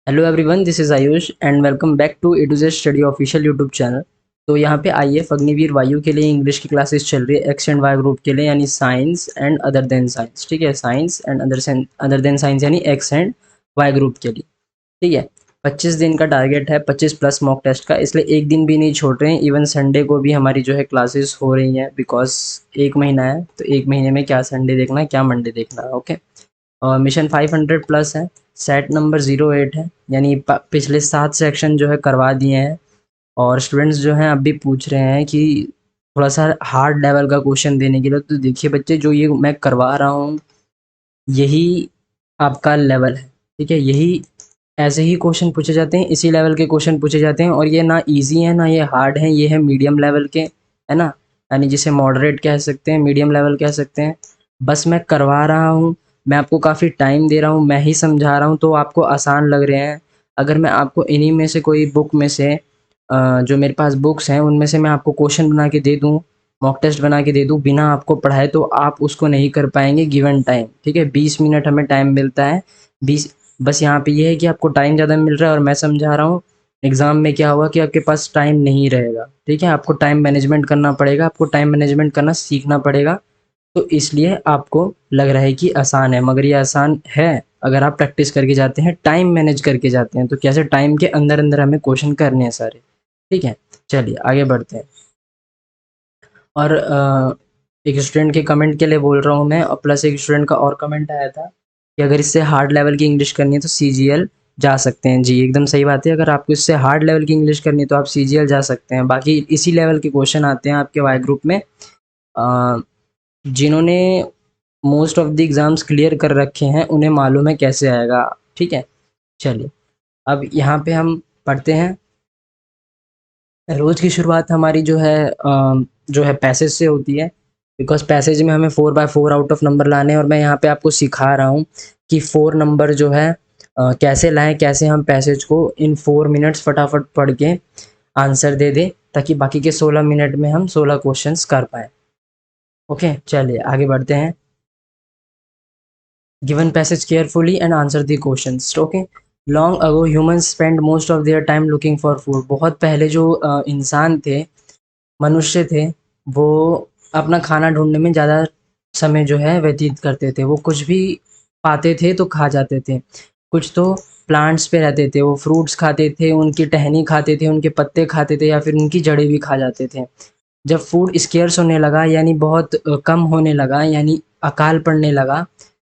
Hello everyone, this is Ayush and welcome back to A to Z study official YouTube channel. तो यहाँ पे IAF Agniveer वायु के लिए इंग्लिश की क्लासेस चल रही है एक्स एंड वाई ग्रुप के लिए, यानी science and other than science. ठीक है, science and other than science यानी एक्स एंड वाई ग्रुप के लिए। ठीक है, 25 दिन का टारगेट है, 25 प्लस मॉक टेस्ट का, इसलिए एक दिन भी नहीं छोड़ रहे हैं। इवन संडे को भी हमारी जो है क्लासेस हो रही हैं, बिकॉज एक महीना है तो एक महीने में क्या संडे देखना है क्या मंडे देखना है। ओके, और मिशन 500 प्लस है, सेट नंबर 08 है, यानी पिछले 7 सेक्शन जो है करवा दिए हैं। और स्टूडेंट्स जो हैं अब भी पूछ रहे हैं कि थोड़ा सा हार्ड लेवल का क्वेश्चन देने के लिए। तो देखिए बच्चे, जो ये मैं करवा रहा हूँ यही आपका लेवल है। ठीक है, यही ऐसे ही क्वेश्चन पूछे जाते हैं, इसी लेवल के क्वेश्चन पूछे जाते हैं। और ये ना इजी है ना ये हार्ड है, ये है मीडियम लेवल के, है ना, यानी जिसे मॉडरेट कह सकते हैं, मीडियम लेवल कह सकते हैं। बस मैं करवा रहा हूँ, मैं आपको काफ़ी टाइम दे रहा हूँ, मैं ही समझा रहा हूँ, तो आपको आसान लग रहे हैं। अगर मैं आपको इन्हीं में से कोई बुक में से जो मेरे पास बुक्स हैं उनमें से मैं आपको क्वेश्चन बना के दे दूँ, मॉक टेस्ट बना के दे दूँ बिना आपको पढ़ाए, तो आप उसको नहीं कर पाएंगे गिवन टाइम। ठीक है, 20 मिनट हमें टाइम मिलता है, 20। बस यहाँ पे ये है कि आपको टाइम ज़्यादा मिल रहा है और मैं समझा रहा हूँ। एग्ज़ाम में क्या हुआ कि आपके पास टाइम नहीं रहेगा। ठीक है, आपको टाइम मैनेजमेंट करना पड़ेगा, आपको टाइम मैनेजमेंट करना सीखना पड़ेगा। तो इसलिए आपको लग रहा है कि आसान है, मगर ये आसान है अगर आप प्रैक्टिस करके जाते हैं, टाइम मैनेज करके जाते हैं। तो कैसे टाइम के अंदर अंदर हमें क्वेश्चन करने हैं सारे। ठीक है, चलिए आगे बढ़ते हैं। और एक स्टूडेंट के कमेंट के लिए बोल रहा हूँ मैं, और प्लस एक स्टूडेंट का और कमेंट आया था कि अगर इससे हार्ड लेवल की इंग्लिश करनी है तो सीजीएल जा सकते हैं। जी एकदम सही बात है, अगर आपको इससे हार्ड लेवल की इंग्लिश करनी है तो आप सीजीएल जा सकते हैं। बाकी इसी लेवल के क्वेश्चन आते हैं आपके वाई ग्रुप में। जिन्होंने most of the exams clear कर रखे हैं उन्हें मालूम है कैसे आएगा। ठीक है, चलिए अब यहाँ पे हम पढ़ते हैं। रोज़ की शुरुआत हमारी जो है पैसेज से होती है, बिकॉज़ पैसेज में हमें 4/4 आउट ऑफ नंबर लाने हैं। और मैं यहाँ पे आपको सिखा रहा हूँ कि 4 नंबर जो है कैसे लाएँ, कैसे हम पैसेज को इन 4 मिनट्स फटाफट पढ़ के आंसर दे दें, ताकि बाकी के 16 मिनट में हम 16 क्वेश्चंस कर पाएँ। ओके, चलिए आगे बढ़ते हैं। Given passage carefully and answer the questions. Okay. Long ago humans spent most of their time looking for food. बहुत पहले जो इंसान थे, मनुष्य थे, वो अपना खाना ढूंढने में ज़्यादा समय जो है व्यतीत करते थे। वो कुछ भी पाते थे तो खा जाते थे। कुछ तो प्लांट्स पे रहते थे, वो फ्रूट्स खाते थे, उनकी टहनी खाते थे, उनके पत्ते खाते थे, या फिर उनकी जड़ें भी खा जाते थे। जब फूड स्केर्स होने लगा, यानी बहुत कम होने लगा, यानी अकाल पड़ने लगा,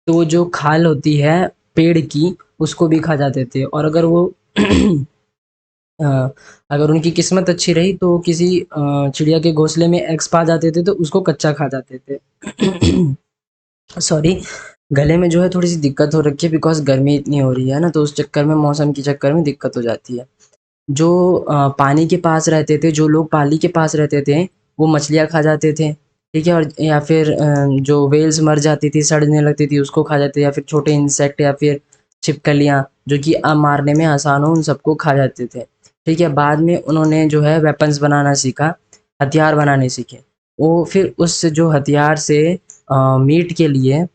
तो जो खाल होती है पेड़ की, उसको भी खा जाते थे। और अगर वो अ, अगर उनकी किस्मत अच्छी रही तो किसी चिड़िया के घोंसले में एग्स पा जाते थे, तो उसको कच्चा खा जाते थे। सॉरी, गले में जो है थोड़ी सी दिक्कत हो रखी है, बिकॉज गर्मी इतनी हो रही है ना, तो उस चक्कर में, मौसम के चक्कर में दिक्कत हो जाती है। जो पानी के पास रहते थे, जो लोग पानी के पास रहते थे, वो मछलियाँ खा जाते थे। ठीक है, और या फिर जो व्हेल्स मर जाती थी, सड़ने लगती थी, उसको खा जाते, या फिर छोटे इंसेक्ट या फिर छिपकलियाँ जो कि मारने में आसान हो, उन सबको खा जाते थे। ठीक है, बाद में उन्होंने जो है वेपन्स बनाना सीखा, हथियार बनाने सीखे। वो फिर उस जो हथियार से मीट के लिए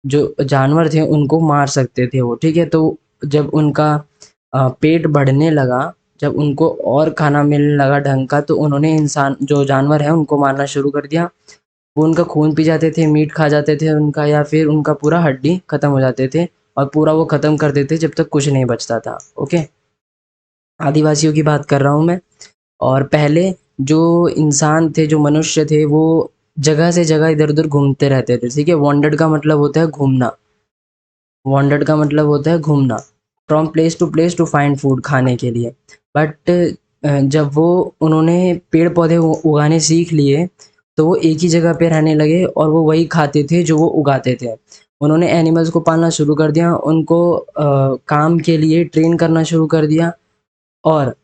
जो जानवर थे उनको मार सकते थे वो। ठीक है, तो जब उनका पेट बढ़ने लगा, जब उनको और खाना मिलने लगा ढंग का, तो उन्होंने इंसान जो जानवर हैं उनको मारना शुरू कर दिया। वो उनका खून पी जाते थे, मीट खा जाते थे उनका, या फिर उनका पूरा हड्डी खत्म हो जाते थे, और पूरा वो खत्म कर देते जब तक कुछ नहीं बचता था। ओके, आदिवासियों की बात कर रहा हूँ मैं। और पहले जो इंसान थे, जो मनुष्य थे, वो जगह से जगह इधर उधर घूमते रहते थे। ठीक है, वॉन्डर्ड का मतलब होता है घूमना, वॉन्डर्ड का मतलब होता है घूमना, from place to place to find food, खाने के लिए। बट जब वो उन्होंने पेड़ पौधे उगाने सीख लिए, तो वो एक ही जगह पे रहने लगे और वो वही खाते थे जो वो उगाते थे। उन्होंने एनिमल्स को पालना शुरू कर दिया, उनको काम के लिए ट्रेन करना शुरू कर दिया, और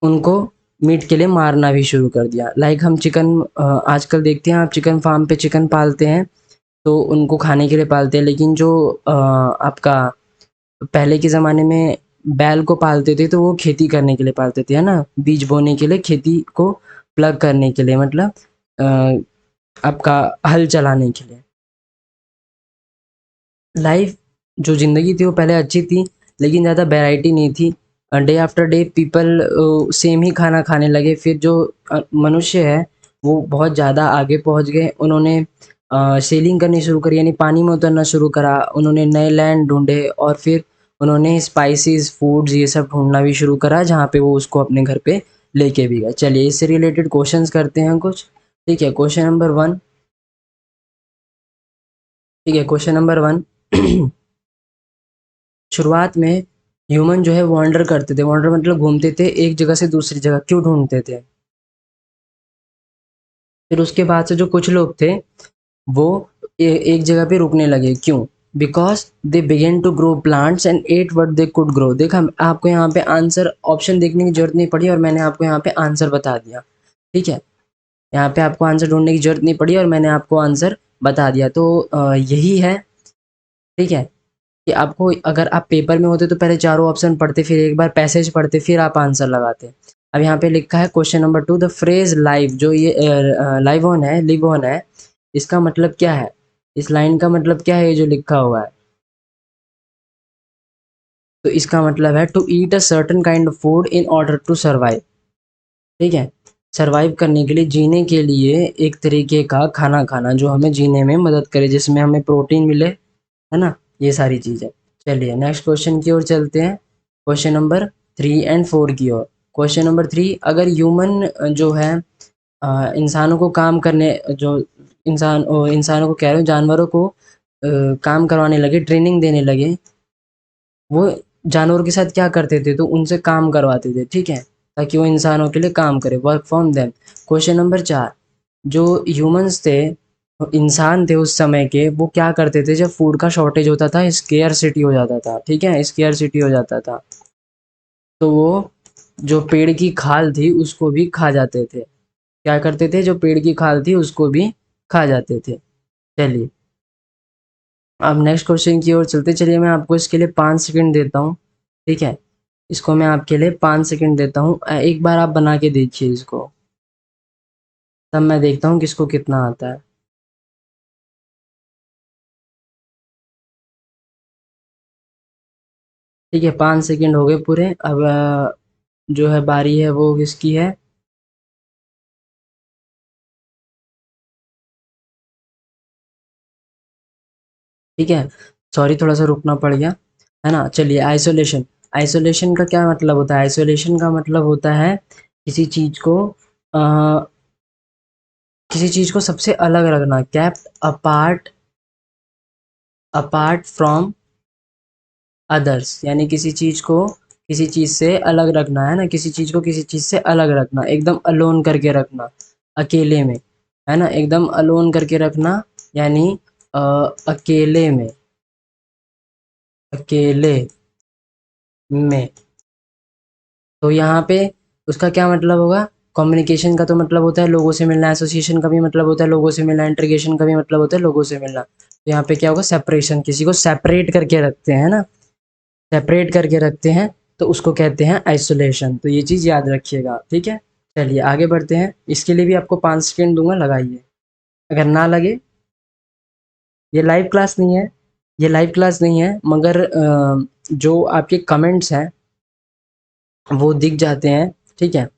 उनको मीट के लिए मारना भी शुरू कर दिया। लाइक हम चिकन आजकल देखते हैं, आप चिकन फार्म पे चिकन पालते हैं तो उनको खाने के लिए पालते हैं। लेकिन जो आपका पहले के ज़माने में बैल को पालते थे, तो वो खेती करने के लिए पालते थे, है ना? बीज बोने के लिए, खेती को प्लग करने के लिए, मतलब आपका हल चलाने के लिए। लाइफ जो ज़िंदगी थी वो पहले अच्छी थी, लेकिन ज़्यादा वैरायटी नहीं थी। Day after day people same ही खाना खाने लगे। फिर जो मनुष्य है वो बहुत ज़्यादा आगे पहुंच गए। उन्होंने सेलिंग करनी शुरू करी, यानी पानी में उतरना शुरू करा। उन्होंने नए लैंड ढूंढे और फिर उन्होंने स्पाइसेस फूड्स ये सब ढूंढना भी शुरू करा, जहाँ पे वो उसको अपने घर पे लेके भी गए। चलिए इससे रिलेटेड क्वेश्चंस करते हैं कुछ। ठीक है, क्वेश्चन नंबर 1। ठीक है, क्वेश्चन नंबर 1। शुरुआत में ह्यूमन जो है वॉन्डर करते थे। वॉन्डर मतलब घूमते थे एक जगह से दूसरी जगह। क्यों ढूंढते थे? फिर उसके बाद से जो कुछ लोग थे वो एक जगह पे रुकने लगे। क्यों? Because they begin to grow plants and ate what they could grow. देखा, आपको यहाँ पे आंसर ऑप्शन देखने की जरूरत नहीं पड़ी और मैंने आपको यहाँ पे आंसर बता दिया। ठीक है, यहाँ पे आपको आंसर ढूंढने की जरूरत नहीं पड़ी और मैंने आपको आंसर बता दिया। तो यही है। ठीक है, कि आपको, अगर आप पेपर में होते तो पहले चारों ऑप्शन पढ़ते, फिर एक बार पैसेज पढ़ते, फिर आप आंसर लगाते। अब यहाँ पे लिखा है question number 2, the phrase live, जो ये लिव ऑन है, इसका मतलब क्या है? इस लाइन का मतलब क्या है ये जो लिखा हुआ है? तो इसका मतलब है to eat a certain kind of food in order to survive. ठीक है, सर्वाइव करने के लिए, जीने के लिए एक तरीके का खाना खाना जो हमें जीने में मदद करे, जिसमें हमें प्रोटीन मिले, है ना, ये सारी चीज़ें। चलिए नेक्स्ट क्वेश्चन की ओर चलते हैं, क्वेश्चन नंबर 3 और 4 की ओर। क्वेश्चन नंबर 3, अगर ह्यूमन जो है इंसानों को काम करने, जो इंसानों को कह रहे हो, जानवरों को काम करवाने लगे, ट्रेनिंग देने लगे, वो जानवरों के साथ क्या करते थे? तो उनसे काम करवाते थे। ठीक है, ताकि वो इंसानों के लिए काम करे, work from them. Question number 4, जो ह्यूमंस थे, इंसान थे उस समय के, वो क्या करते थे जब फूड का शॉर्टेज होता था, स्केयर सिटी हो जाता था? ठीक है, स्केयर सिटी हो जाता था, तो वो जो पेड़ की खाल थी उसको भी खा जाते थे। क्या करते थे? जो पेड़ की खाल थी उसको भी खा जाते थे। चलिए अब नेक्स्ट क्वेश्चन की ओर चलते। चलिए मैं आपको इसके लिए 5 सेकंड देता हूँ। ठीक है, इसको मैं आपके लिए 5 सेकंड देता हूँ। एक बार आप बना के देखिए इसको, तब मैं देखता हूँ किसको कितना आता है। ठीक है, 5 सेकंड हो गए पूरे। अब जो है बारी है वो किसकी है? ठीक है, सॉरी थोड़ा सा रुकना पड़ गया, है ना। चलिए आइसोलेशन। आइसोलेशन का क्या मतलब होता है? आइसोलेशन का मतलब होता है किसी चीज को अ, किसी चीज को सबसे अलग रखना, kept apart, apart from others, यानी किसी चीज को किसी चीज से अलग रखना, है ना, किसी चीज को किसी चीज से अलग रखना, एकदम अलोन करके रखना, अकेले में, है ना, एकदम अलोन करके रखना, यानी अ, अकेले में, अकेले में। तो यहाँ पे उसका क्या मतलब होगा? कम्युनिकेशन का तो मतलब होता है लोगों से मिलना, एसोसिएशन का भी मतलब होता है लोगों से मिलना, इंट्रीगेशन का भी मतलब होता है लोगों से मिलना। तो यहाँ पे क्या होगा? सेपरेशन, किसी को सेपरेट करके रखते हैं ना, सेपरेट करके रखते हैं, तो उसको कहते हैं आइसोलेशन। तो ये चीज़ याद रखिएगा। ठीक है, चलिए आगे बढ़ते हैं। इसके लिए भी आपको 5 सेकंड दूंगा, लगाइए। अगर ना लगे, ये लाइव क्लास नहीं है, ये लाइव क्लास नहीं है, मगर जो आपके कमेंट्स हैं वो दिख जाते हैं। ठीक है,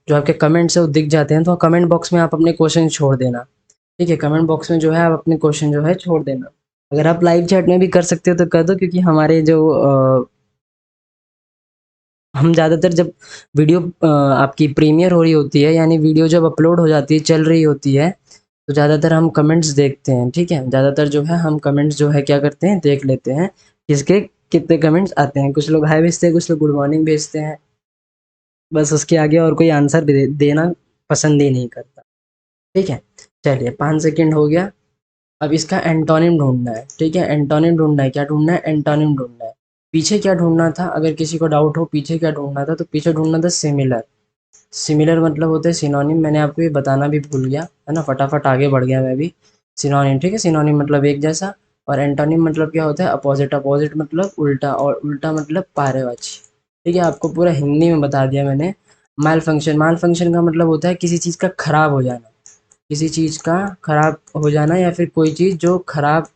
जो आपके कमेंट्स हैं वो दिख जाते हैं, तो कमेंट बॉक्स में आप अपने क्वेश्चन छोड़ देना। ठीक है, कमेंट बॉक्स में जो है आप अपने क्वेश्चन जो है छोड़ देना। अगर आप लाइव चैट में भी कर सकते हो तो कर दो, क्योंकि हमारे जो हम ज़्यादातर जब वीडियो आपकी प्रीमियर हो रही होती है, यानी वीडियो जब अपलोड हो जाती है, चल रही होती है, तो ज़्यादातर हम कमेंट्स देखते हैं। ठीक है, ज़्यादातर जो है हम कमेंट्स जो है क्या करते हैं, देख लेते हैं किसके कितने कमेंट्स आते हैं। कुछ लोग हाय भेजते हैं, कुछ लोग गुड मॉर्निंग भेजते हैं, बस उसके आगे और कोई आंसर देना पसंद ही नहीं करता। ठीक है, चलिए 5 सेकंड हो गया। अब इसका एंटोनिम ढूंढना है। ठीक है, एंटोनिम ढूंढना है। क्या ढूंढना है? एंटोनिम ढूंढना है। पीछे क्या ढूंढना था? अगर किसी को डाउट हो पीछे क्या ढूंढना था, तो पीछे ढूंढना था सिमिलर। सिमिलर मतलब होता है सिनोनिम। मैंने आपको ये बताना भी भूल गया, है ना, फटाफट आगे बढ़ गया मैं भी। सिनोनिम, ठीक है, सिनोनिम मतलब एक जैसा, और एंटोनिम मतलब क्या होता है? अपोजिट। अपोजिट मतलब उल्टा, और उल्टा मतलब पर्यायवाची। ठीक है, आपको पूरा हिंदी में बता दिया मैंने। माल फंक्शन, माल फंक्शन का मतलब होता है किसी चीज़ का खराब हो जाना, किसी चीज़ का खराब हो जाना, या फिर कोई चीज़ जो खराब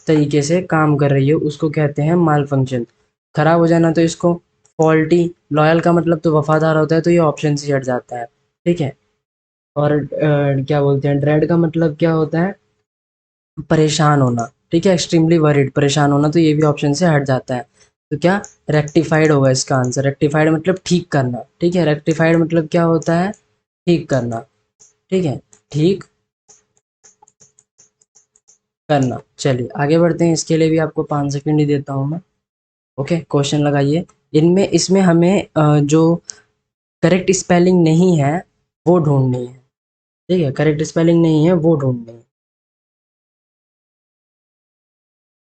तरीके से काम कर रही है उसको कहते हैं माल फंक्शन। खराब हो जाना तो इसको फॉल्टी, लॉयल का मतलब तो वफादार होता है, तो ये ऑप्शन सी हट जाता है, ठीक है। और क्या बोलते हैं, ड्रेड का मतलब क्या होता है, परेशान होना, ठीक है, एक्सट्रीमली वरीड, परेशान होना, तो ये भी ऑप्शन से हट जाता है। तो क्या रेक्टिफाइड होगा इसका आंसर। रेक्टिफाइड मतलब ठीक करना, ठीक है, रेक्टिफाइड मतलब क्या होता है, ठीक करना, ठीक है, ठीक करना। चलिए आगे बढ़ते हैं, इसके लिए भी आपको 5 सेकंड ही देता हूँ मैं। ओके, क्वेश्चन लगाइए। इनमें इसमें हमें जो करेक्ट स्पेलिंग नहीं है वो ढूंढनी है, ठीक है, करेक्ट स्पेलिंग नहीं है वो ढूंढनी है।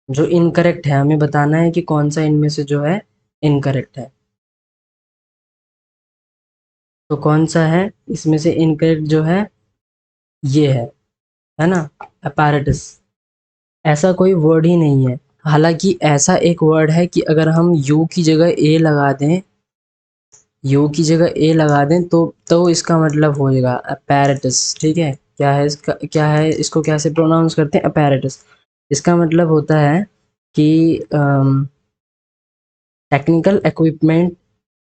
जो इनकरेक्ट है हमें बताना है कि कौन सा इनमें से जो है इनकरेक्ट है। तो कौन सा है इसमें से इनकरेक्ट जो है, ये है ना, अपैरेटस। ऐसा कोई वर्ड ही नहीं है। हालांकि ऐसा एक वर्ड है कि अगर हम यू की जगह ए लगा दें, यू की जगह ए लगा दें तो इसका मतलब हो जाएगा अपैरेटस, ठीक है। क्या है इसका, क्या है, इसको कैसे प्रोनाउंस करते हैं, अपैरेटस। इसका मतलब होता है कि टेक्निकल इक्विपमेंट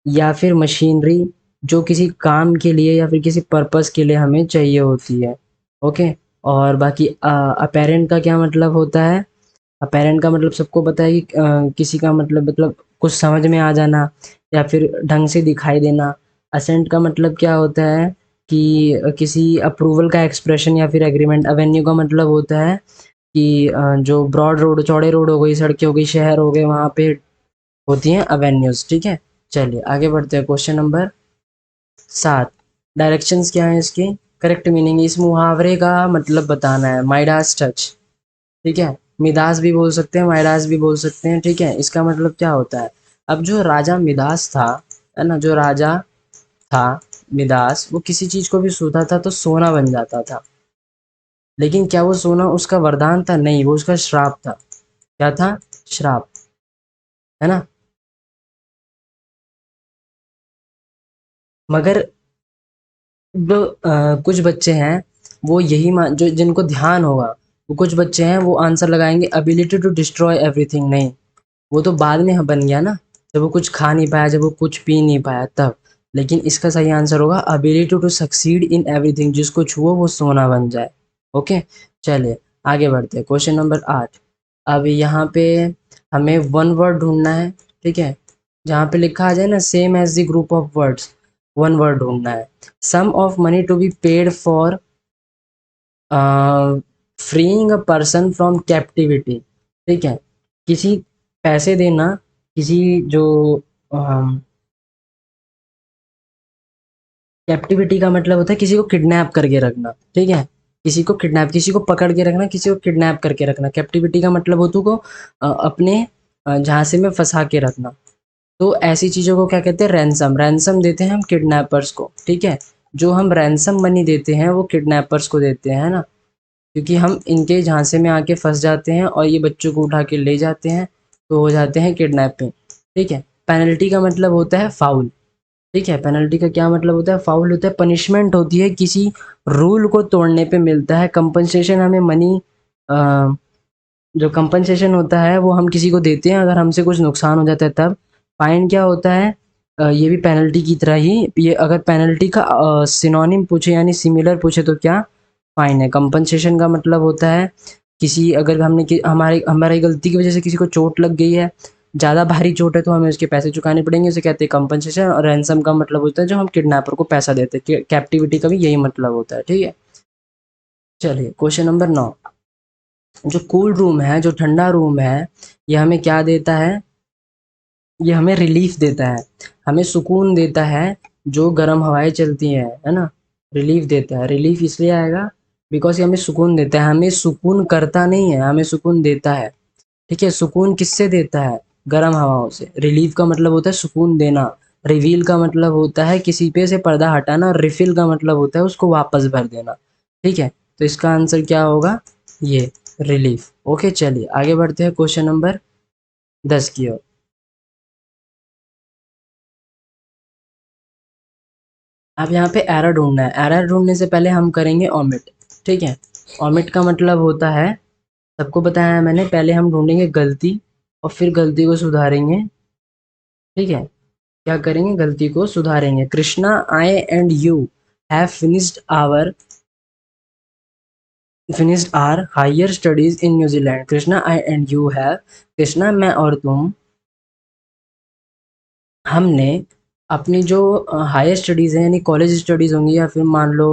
या फिर मशीनरी जो किसी काम के लिए या फिर किसी पर्पस के लिए हमें चाहिए होती है। ओके। और बाकी अपेरेंट का क्या मतलब होता है, अपेरेंट का मतलब सबको पता है कि किसी का मतलब कुछ समझ में आ जाना या फिर ढंग से दिखाई देना। असेंट का मतलब क्या होता है कि किसी अप्रूवल का एक्सप्रेशन या फिर एग्रीमेंट। अवेन्यू का मतलब होता है कि जो ब्रॉड रोड, चौड़े रोड हो गई, सड़कें हो गई, शहर हो गए, वहाँ पे होती हैं अवेन्यूज, ठीक है। चलिए आगे बढ़ते हैं, क्वेश्चन नंबर 7। डायरेक्शंस क्या है इसकी, करेक्ट मीनिंग। इस मुहावरे का मतलब बताना है, माइडास टच, ठीक है। मिदास भी बोल सकते हैं, माइडास भी बोल सकते हैं, ठीक है। इसका मतलब क्या होता है, अब जो राजा मिदास था, है ना, जो राजा था मिदास, वो किसी चीज को भी छूता था तो सोना बन जाता था। लेकिन क्या वो सोना उसका वरदान था, नहीं, वो उसका श्राप था। क्या था, श्राप, है ना। मगर जो कुछ बच्चे हैं वो यही जो जिनको ध्यान होगा, वो कुछ बच्चे हैं वो आंसर लगाएंगे एबिलिटी टू डिस्ट्रॉय एवरीथिंग। नहीं, वो तो बाद में बन गया ना, जब वो कुछ खा नहीं पाया, जब वो कुछ पी नहीं पाया तब। लेकिन इसका सही आंसर होगा ability to succeed in everything, जिसको छुओ वो सोना बन जाए। ओके। चलिए आगे बढ़ते हैं, क्वेश्चन नंबर 8। अब यहाँ पे हमें वन वर्ड ढूंढना है, ठीक है। जहाँ पे लिखा आ जाए ना same as the group of words, one word ढूंढना है। Sum of money to be paid for freeing a person from captivity, ठीक है। किसी, पैसे देना किसी जो कैप्टिविटी का मतलब होता है किसी को किडनैप करके रखना, ठीक है। किसी को किडनैप, किसी को पकड़ के रखना, किसी को किडनैप करके रखना। कैप्टिविटी का मतलब होता को अपने झांसे में फंसा के रखना। तो ऐसी चीज़ों को क्या कहते हैं, रैंसम। रैंसम देते हैं हम किडनैपर्स को, ठीक है। जो हम रैंसम मनी देते हैं वो किडनैपर्स को देते हैं, है ना। क्योंकि हम इनके झांसे में आके फंस जाते हैं और ये बच्चों को उठा के ले जाते हैं, तो हो जाते हैं किडनैपिंग, ठीक है। पेनल्टी का मतलब होता है फाउल, ठीक है। पेनल्टी का क्या मतलब होता है, फाउल होता है, पनिशमेंट होती है किसी रूल को तोड़ने पे मिलता है। कंपनसेशन हमें मनी, जो कंपनसेशन होता है वो हम किसी को देते हैं अगर हमसे कुछ नुकसान हो जाता है तब। फाइन क्या होता है, ये भी पेनल्टी की तरह ही, ये अगर पेनल्टी का सिनोनिम पूछे यानी सिमिलर पूछे तो क्या, फाइन है। कंपनसेशन का मतलब होता है किसी, अगर हमने हमारी हमारी गलती की वजह से किसी को चोट लग गई है, ज़्यादा भारी चोट है, तो हमें उसके पैसे चुकाने पड़ेंगे, उसे कहते हैं कंपनसेशन। और रैंसम का मतलब होता है जो हम किडनैपर को पैसा देते हैं। कैप्टिविटी का भी यही मतलब होता है, ठीक है। चलिए क्वेश्चन नंबर 9। जो कूल रूम है, जो ठंडा रूम है, ये हमें क्या देता है, ये हमें रिलीफ देता है, हमें सुकून देता है। जो गर्म हवाएं चलती हैं, है ना, रिलीफ देता है। रिलीफ इसलिए आएगा बिकॉज ये हमें सुकून देता है, हमें सुकून करता नहीं है, हमें सुकून देता है, ठीक है। सुकून किससे देता है, गर्म हवाओं से। रिलीफ का मतलब होता है सुकून देना। रिवील का मतलब होता है किसी पे से पर्दा हटाना, और रिफिल का मतलब होता है उसको वापस भर देना, ठीक है। तो इसका आंसर क्या होगा, ये रिलीफ। ओके, चलिए आगे बढ़ते हैं क्वेश्चन नंबर 10 की ओर। अब यहाँ पे एरर ढूंढना है। एरर ढूंढने से पहले हम करेंगे ओमिट, ठीक है। ओमिट का मतलब होता है, सबको बताया है मैंने, पहले हम ढूंढेंगे गलती और फिर गलती को सुधारेंगे, ठीक है, क्या करेंगे, गलती को सुधारेंगे। Krishna, I and you have finished our higher studies in New Zealand. Krishna, I and you have, Krishna मैं और तुम, हमने अपनी जो हायर स्टडीज़ हैं यानी कॉलेज स्टडीज़ होंगी या फिर मान लो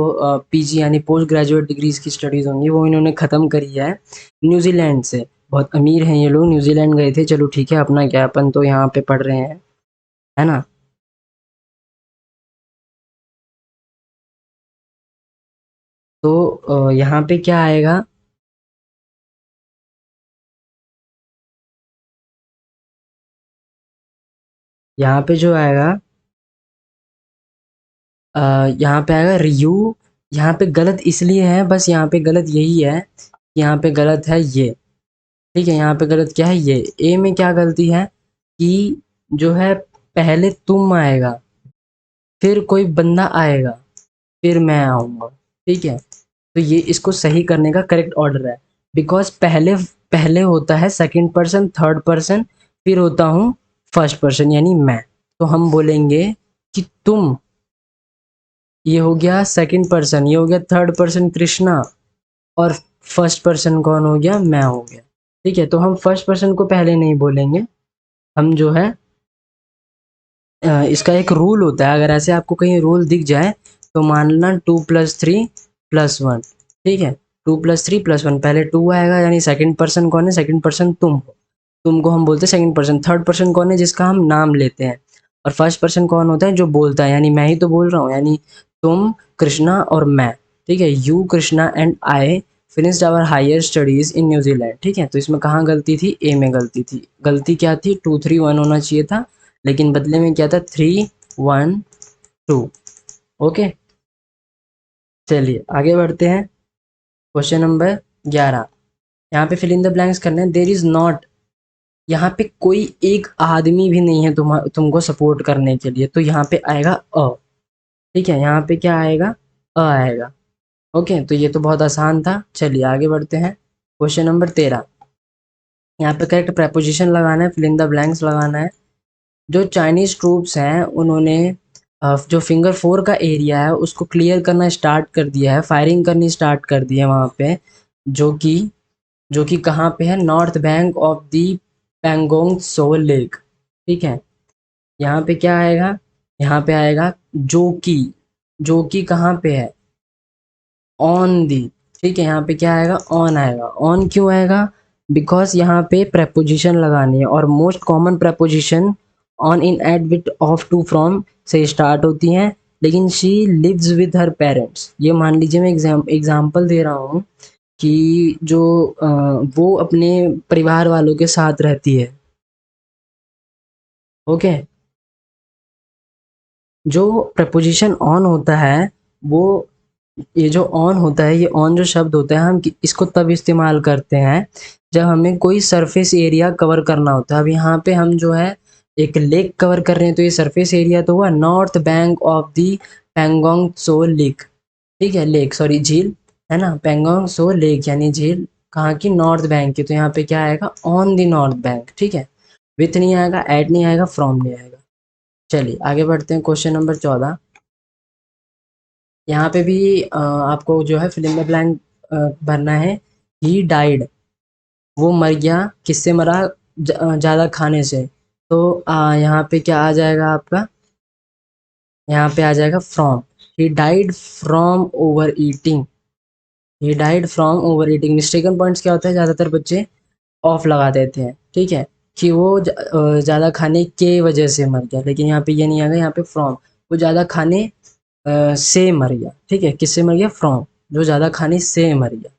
पीजी यानी पोस्ट ग्रेजुएट डिग्रीज़ की स्टडीज़ होंगी, वो इन्होंने ख़त्म करी है न्यूजीलैंड से। बहुत अमीर हैं ये लोग, न्यूजीलैंड गए थे। चलो ठीक है, अपना क्या, अपन तो यहाँ पे पढ़ रहे हैं, है ना। तो यहाँ पे क्या आएगा, यहाँ पे जो आएगा अ, यहाँ पे आएगा रियू। यहाँ पे गलत इसलिए है, बस यहाँ पे गलत यही है, यहाँ पे गलत है ये। ठीक है, यहाँ पे गलत क्या है, ये। ए में क्या गलती है कि जो है पहले तुम आएगा, फिर कोई बंदा आएगा, फिर मैं आऊँगा। ठीक है, तो ये इसको सही करने का करेक्ट ऑर्डर है। बिकॉज़ पहले पहले होता है सेकंड पर्सन, थर्ड पर्सन, फिर होता हूँ फर्स्ट पर्सन यानी मैं। तो हम बोलेंगे कि तुम, ये हो गया सेकंड पर्सन, ये हो गया थर्ड पर्सन कृष्णा, और फर्स्ट पर्सन कौन हो गया, मैं हो गया। ठीक है, तो हम फर्स्ट पर्सन को पहले नहीं बोलेंगे, हम जो है इसका एक रूल होता है, अगर ऐसे आपको कहीं रूल दिख जाए तो मान लेना 2+3+1। ठीक है, 2+3+1, पहले 2 आएगा यानी सेकंड पर्सन कौन है, सेकंड पर्सन तुम हो, तुमको हम बोलते हैं सेकंड पर्सन। थर्ड पर्सन कौन है, जिसका हम नाम लेते हैं। और फर्स्ट पर्सन कौन होता है, जो बोलता है, यानी मैं ही तो बोल रहा हूँ, यानी तुम, कृष्णा और मैं। ठीक है, you, Krishna and I finished our higher studies in New Zealand. ठीक है, तो इसमें कहाँ गलती थी, ए में गलती थी। गलती क्या थी, 2 3 1 होना चाहिए था, लेकिन बदले में क्या था, 3 1 2। ओके, चलिए आगे बढ़ते हैं। क्वेश्चन नंबर 11, यहाँ पे फिल इन द ब्लैंक्स करना है। देर इज नॉट, यहाँ पे कोई एक आदमी भी नहीं है तुमको सपोर्ट करने के लिए, तो यहाँ पे आएगा अ। ठीक है, यहाँ पे क्या आएगा, अ आएगा। ओके, तो ये तो बहुत आसान था। चलिए आगे बढ़ते हैं। क्वेश्चन नंबर 13, यहाँ पे करेक्ट प्रेपोजिशन लगाना है, फिल इन द ब्लैंक्स लगाना है। जो चाइनीज ट्रूप्स हैं उन्होंने जो फिंगर 4 का एरिया है उसको क्लियर करना स्टार्ट कर दिया है, फायरिंग करनी स्टार्ट कर दी है वहाँ पे, जो कि जो कि कहाँ पे है, north bank of the Pangong so lake. ठीक है, यहाँ पे क्या आएगा, यहाँ पे आएगा जो कि, जो कि कहाँ पे है, ऑन दी। ठीक है, यहाँ पे क्या आएगा, ऑन आएगा। ऑन क्यों आएगा, बिकॉज यहाँ पे preposition लगानी है, और most common preposition on in at with of to from से स्टार्ट होती हैं। लेकिन she lives with her parents, ये मान लीजिए मैं एग्जाम्पल दे रहा हूँ कि जो वो अपने परिवार वालों के साथ रहती है। ओके, जो प्रपोजिशन ऑन होता है वो, ये जो ऑन होता है, ये ऑन जो शब्द होता है, हम इसको तब इस्तेमाल करते हैं जब हमें कोई सरफेस एरिया कवर करना होता है। अब यहाँ पे हम जो है एक लेक कवर कर रहे हैं, तो ये सरफेस एरिया तो हुआ, north bank of the Pangong so lake. ठीक है, लेक सॉरी झील, है ना, पैंगोंग सो लेक यानी झील कहाँ की, नॉर्थ बैंक की। तो यहाँ पे क्या आएगा, ऑन दी नॉर्थ बैंक। ठीक है, विथ नहीं आएगा, एट नहीं आएगा, फ्रॉम नहीं आएगा। चलिए आगे बढ़ते हैं। क्वेश्चन नंबर 14, यहाँ पे भी आपको जो है फिल इन द ब्लैंक भरना है। ही डाइड, वो मर गया, किससे मरा, ज़्यादा खाने से। तो यहाँ पे क्या आ जाएगा आपका, यहाँ पे आ जाएगा from. He died from over eating, he died from over eating. Mistaken points क्या होता है, ज़्यादातर बच्चे ऑफ लगा देते हैं। ठीक है, कि वो ज़्यादा खाने के वजह से मर गया, लेकिन यहाँ पे ये नहीं आएगा, यहाँ पे फ्रॉम। वो ज़्यादा खाने से मर गया। ठीक है, किससे मर गया, फ्रॉम, जो ज़्यादा खाने से मर गया।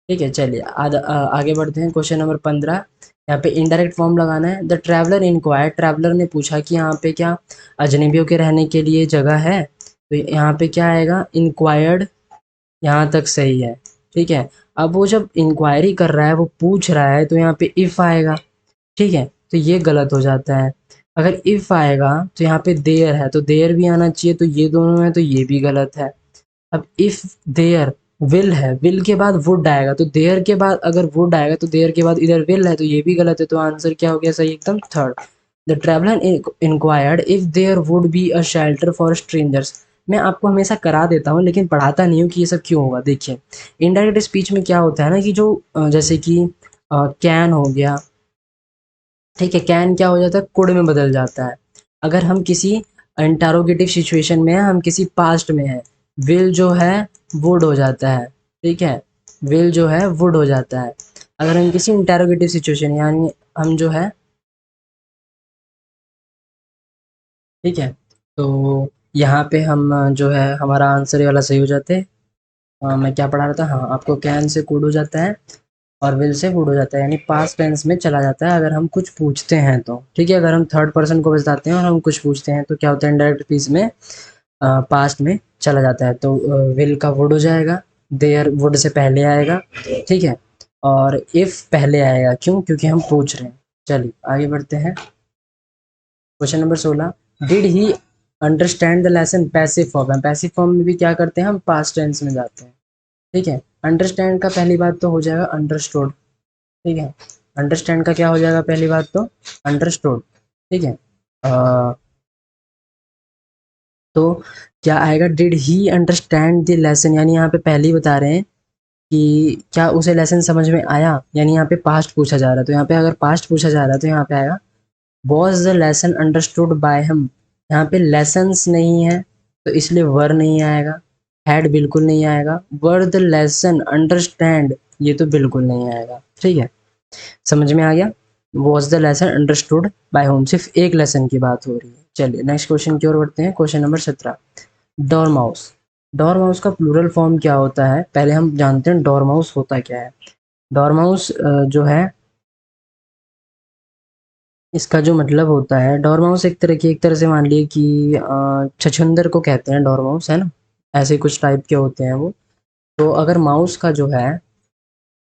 ठीक है, चलिए आगे बढ़ते हैं। क्वेश्चन नंबर 15, यहाँ पे इनडायरेक्ट फॉर्म लगाना है। द ट्रैवलर इंक्वायर्ड, ट्रैवलर ने पूछा कि यहाँ पे क्या अजनबियों के रहने के लिए जगह है। तो यहाँ पे क्या आएगा, इंक्वायर्ड, यहाँ तक सही है। ठीक है, अब वो जब इंक्वायरी कर रहा है, वो पूछ रहा है, तो यहाँ पे इफ़ आएगा। ठीक है, तो ये गलत हो जाता है। अगर इफ़ आएगा तो यहाँ पे देयर है, तो देयर भी आना चाहिए, तो ये दोनों है, तो ये भी गलत है। अब इफ़ देयर विल है, विल के बाद वुड आएगा, तो देयर के बाद अगर वुड आएगा तो देयर के बाद इधर विल है, तो ये भी गलत है। तो आंसर क्या हो गया सही, एकदम third. The traveller inquired if there would be a shelter for strangers. मैं आपको हमेशा करा देता हूँ लेकिन पढ़ाता नहीं हूँ कि ये सब क्यों होगा। देखिए इनडायरेक्ट स्पीच में क्या होता है ना कि जो जैसे कि कैन हो गया, ठीक है, कैन क्या हो जाता है, कुड में बदल जाता है। अगर हम किसी इंटरोगेटिव सिचुएशन में हैं, हम किसी पास्ट में हैं, विल जो है वुड हो जाता है, ठीक है, विल जो है वुड हो जाता है। अगर हम किसी इंटरोगेटिव सिचुएशन यानी हम जो है, ठीक है, तो यहाँ पे हम जो है हमारा आंसर ये वाला सही हो जाते हैं। मैं क्या पढ़ा रहा था, हाँ, आपको कैन से कुड हो जाता है और विल से वुड हो जाता है, यानी पास्ट टेंस में चला जाता है अगर हम कुछ पूछते हैं तो, ठीक है। अगर हम थर्ड पर्सन को बताते हैं और हम कुछ पूछते हैं तो क्या होता है, इनडायरेक्ट स्पीच में पास्ट में चला जाता है। तो विल का वुड हो जाएगा, देयर वुड से पहले आएगा, ठीक है, और इफ पहले आएगा, क्यों, क्योंकि हम पूछ रहे हैं। चलिए आगे बढ़ते हैं। Question number 16, did he understand the lesson, passive form है। पैसिव फॉर्म में भी क्या करते हैं, हम पास्ट टेंस में जाते हैं, ठीक है। अंडरस्टैंड का पहली बात तो हो जाएगा अंडरस्टूड, ठीक है, अंडरस्टैंड का क्या हो जाएगा पहली बात तो अंडरस्टूड, ठीक है। तो क्या आएगा, did he understand the lesson, यानी यहाँ पे पहले ही बता रहे हैं कि क्या उसे लेसन समझ में आया, यानी यहाँ पे पास्ट पूछा जा रहा है। तो यहाँ पे अगर पास्ट पूछा जा रहा है तो यहाँ पे आएगा was the lesson understood by हम। यहाँ पे लेसन्स नहीं है तो इसलिए वर नहीं आएगा, हैड बिल्कुल नहीं आएगा, वर द लेसन अंडरस्टैंड ये तो बिल्कुल नहीं आएगा, ठीक है। समझ में आ गया, was the lesson understood by home, सिर्फ एक लेसन की बात हो रही है। चलिए नेक्स्ट क्वेश्चन की ओर बढ़ते हैं। Question number 17, डॉरमाउस। डॉरमाउस का प्लूरल फॉर्म क्या होता है, पहले हम जानते हैं डॉरमाउस होता क्या है। डॉरमाउस जो है, इसका जो मतलब होता है, डॉरमाउस एक तरह से मान लिए कि छछूंदर को कहते हैं डॉरमाउस, है ना, ऐसे कुछ टाइप के होते हैं वो। तो अगर माउस का जो है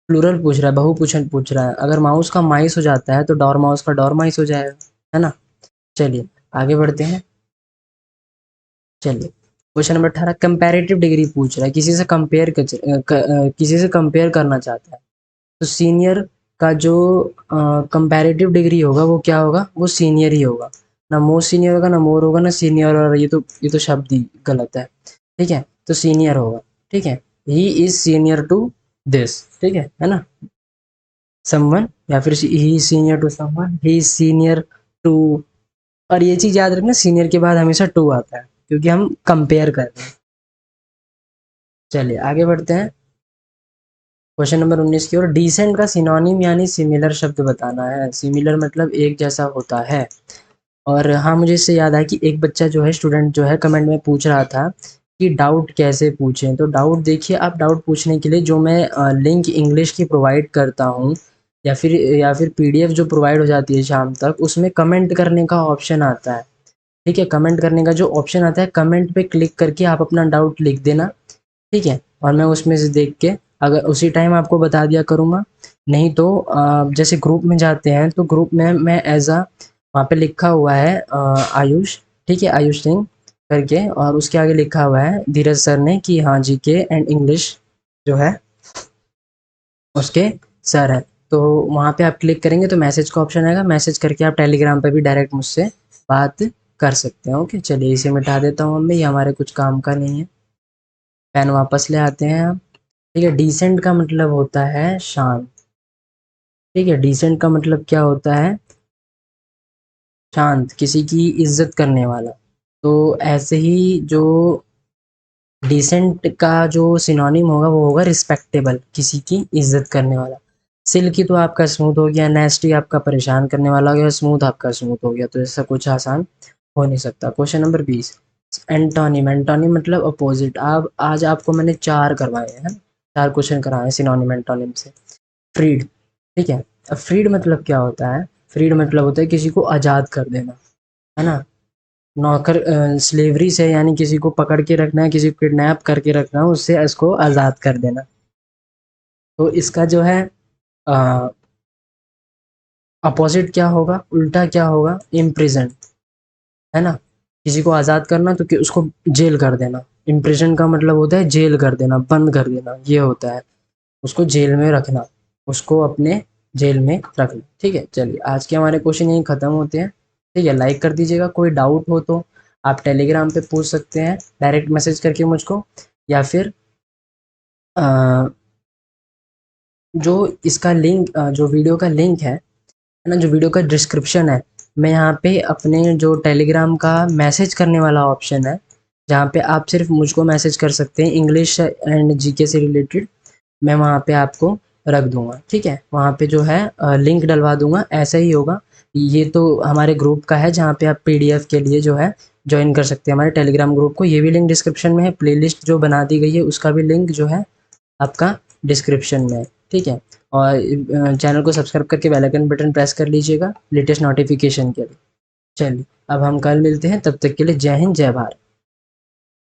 प्लूरल पूछ रहा है, बहुवचन पूछ रहा है, अगर माउस का माइस हो जाता है तो डॉरमाउस का डॉरमाइस हो जाएगा, है ना। चलिए आगे बढ़ते हैं। चलिए क्वेश्चन नंबर 18, कंपैरेटिव डिग्री पूछ रहा है, किसी से कंपेयर करना चाहता है। तो सीनियर का जो कंपैरेटिव डिग्री होगा वो क्या होगा, वो सीनियर ही होगा, ना मोस्ट सीनियर होगा, ना मोर होगा, ना सीनियर, और ये तो शब्द ही गलत है, ठीक है। तो सीनियर होगा, ठीक है, he is senior to this, ठीक है ना, समवन, या फिर he senior to someone, he is senior to. और ये चीज याद रखना, सीनियर के बाद हमेशा टू आता है क्योंकि हम कंपेयर कर रहे हैं। चलिए आगे बढ़ते हैं। क्वेश्चन नंबर 19 की ओर, डिसेंट का सिनोनिम यानी सिमिलर शब्द बताना है। सिमिलर मतलब एक जैसा होता है। और हाँ, मुझे इससे याद आया कि एक बच्चा जो है, स्टूडेंट जो है, कमेंट में पूछ रहा था कि डाउट कैसे पूछें। तो डाउट देखिए, आप डाउट पूछने के लिए जो मैं लिंक इंग्लिश की प्रोवाइड करता हूँ, या फिर पीडीएफ जो प्रोवाइड हो जाती है शाम तक, उसमें कमेंट करने का ऑप्शन आता है, ठीक है। कमेंट करने का जो ऑप्शन आता है, कमेंट पे क्लिक करके आप अपना डाउट लिख देना, ठीक है, और मैं उसमें से देख के अगर उसी टाइम आपको बता दिया करूँगा। नहीं तो जैसे ग्रुप में जाते हैं तो ग्रुप में मैं एज अ, वहाँ पे लिखा हुआ है आयुष, ठीक है, आयुष सिंह करके, और उसके आगे लिखा हुआ है धीरज सर ने कि हाँ जीके एंड इंग्लिश जो है उसके सर है। तो वहाँ पे आप क्लिक करेंगे तो मैसेज का ऑप्शन आएगा, मैसेज करके आप टेलीग्राम पे भी डायरेक्ट मुझसे बात कर सकते हैं। ओके, चलिए इसे मिटा देता हूँ मम्मी, ये हमारे कुछ काम का नहीं है। पेन वापस ले आते हैं आप, ठीक है। डिसेंट का मतलब होता है शांत, ठीक है, डिसेंट का मतलब क्या होता है, शांत, किसी की इज्जत करने वाला। तो ऐसे ही जो डिसेंट का जो सिनोनिम होगा वो होगा रिस्पेक्टेबल, किसी की इज्जत करने वाला। सिल्की तो आपका स्मूथ हो गया, नेस्टी आपका परेशान करने वाला हो गया, स्मूथ आपका स्मूथ हो गया, तो ऐसा कुछ आसान हो नहीं सकता। Question number 20, antonym. एंटोनिम मतलब अपोजिट। आप आज आपको मैंने 4 करवाए हैं, 4 क्वेश्चन कराए हैं सिनोनिम एंटोनिम से। फ्रीड, ठीक है। अब फ्रीड मतलब क्या होता है, फ्रीड मतलब होता है किसी को आज़ाद कर देना, है ना। नौकर स्लेवरी से, यानी किसी को पकड़ के रखना है, किसी को किडनैप करके रखना है, उससे इसको आज़ाद कर देना। तो इसका जो है अपोजिट क्या होगा, उल्टा क्या होगा, इम्प्रिजन, है ना। किसी को आज़ाद करना तो कि उसको जेल कर देना। इम्प्रिजन का मतलब होता है जेल कर देना, बंद कर देना, ये होता है उसको जेल में रखना, उसको अपने जेल में रखना, ठीक है। चलिए आज के हमारे क्वेश्चन यहीं ख़त्म होते हैं। ठीक है, लाइक कर दीजिएगा। कोई डाउट हो तो आप टेलीग्राम पे पूछ सकते हैं डायरेक्ट मैसेज करके मुझको, या फिर अ, जो इसका लिंक, जो वीडियो का लिंक है ना, जो वीडियो का डिस्क्रिप्शन है, मैं यहाँ पे अपने जो टेलीग्राम का मैसेज करने वाला ऑप्शन है, जहाँ पे आप सिर्फ मुझको मैसेज कर सकते हैं इंग्लिश एंड जीके से रिलेटेड, मैं वहाँ पे आपको रख दूंगा। ठीक है, वहाँ पे जो है लिंक डलवा दूंगा। ऐसा ही होगा, ये तो हमारे ग्रुप का है जहाँ पे आप पीडीएफ के लिए जो है ज्वाइन कर सकते हैं हमारे टेलीग्राम ग्रुप को। ये भी लिंक डिस्क्रिप्शन में है। प्लेलिस्ट जो बना दी गई है उसका भी लिंक जो है आपका डिस्क्रिप्शन में है। ठीक है, और चैनल को सब्सक्राइब करके बेल आइकन बटन प्रेस कर लीजिएगा लेटेस्ट नोटिफिकेशन के लिए। चलिए, अब हम कल मिलते हैं, तब तक के लिए जय हिंद, जय भारत।